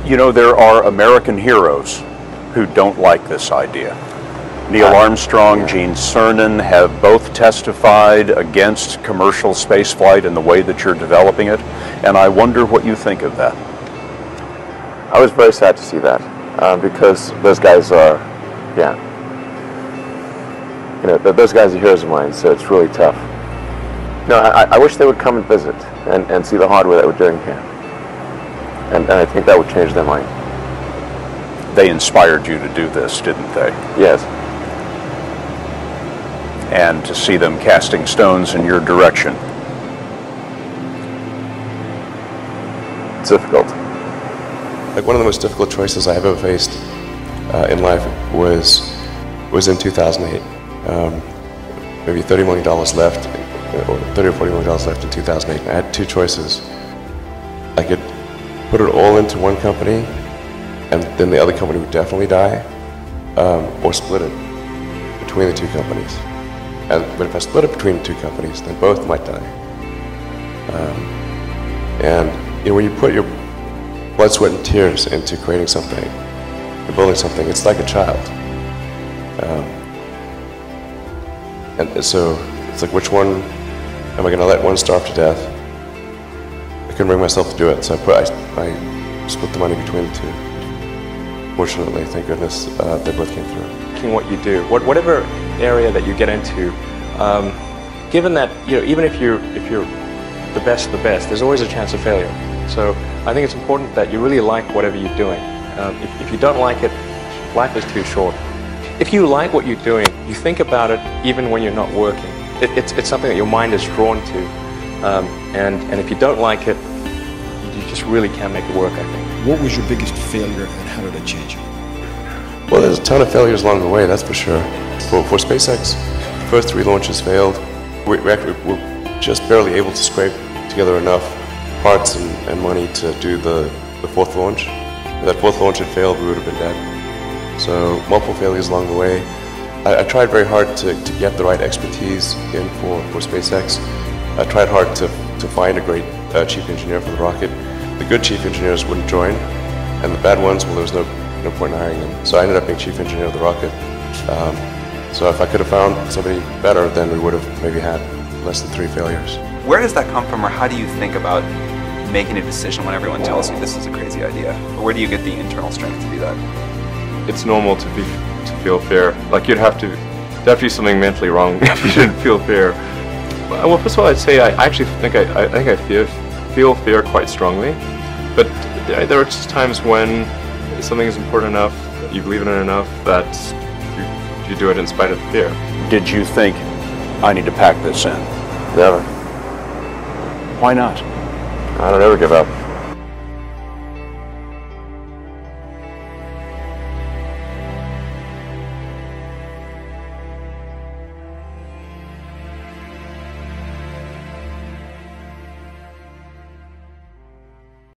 You know, there are American heroes who don't like this idea. Neil Armstrong, Gene Cernan have both testified against commercial spaceflight and the way that you're developing it, and I wonder what you think of that. I was very sad to see that, because those guys are, those guys are heroes of mine, so it's really tough. No, I wish they would come and visit and see the hardware that we're doing here. And I think that would change their mind. They inspired you to do this, didn't they? Yes. And to see them casting stones in your direction. It's difficult. Like one of the most difficult choices I have ever faced in life was in 2008. Maybe $30 million left, or $30 or $40 million left in 2008. I had two choices. I could put it all into one company, and then the other company would definitely die, or split it between the two companies. But if I split it between the two companies, then both might die. And when you put your blood, sweat, and tears into creating something, and building something, it's like a child. And so it's like, which one am I going to let one starve to death? I couldn't bring myself to do it, so I split the money between the two. Fortunately, thank goodness, they both came through. What you do, whatever area that you get into, given that even if you're the best of the best, there's always a chance of failure. So I think it's important that you really like whatever you're doing. If you don't like it, life is too short. If you like what you're doing, you think about it even when you're not working. It's something that your mind is drawn to, and if you don't like it, you just really can't make it work, I think. What was your biggest failure and how did it change you? Well, there's a ton of failures along the way, that's for sure. For SpaceX, the first 3 launches failed. We were just barely able to scrape together enough parts and money to do the 4th launch. If that 4th launch had failed, we would have been dead. So multiple failures along the way. I tried very hard to get the right expertise in for SpaceX. I tried hard to find a great chief engineer for the rocket. The good chief engineers wouldn't join, and the bad ones, well, there was no point in hiring them. So I ended up being chief engineer of the rocket. So if I could have found somebody better, then we would have maybe had less than 3 failures. Where does that come from, or how do you think about making a decision when everyone tells you this is a crazy idea? Or where do you get the internal strength to do that? It's normal to feel fear. Like there'd have to be something mentally wrong if you didn't feel fear. Well, first of all, I'd say I actually think I feel fear quite strongly. But there are just times when something is important enough, you believe in it enough, that you do it in spite of the fear. Did you think, I need to pack this in? Never. Why not? I don't ever give up.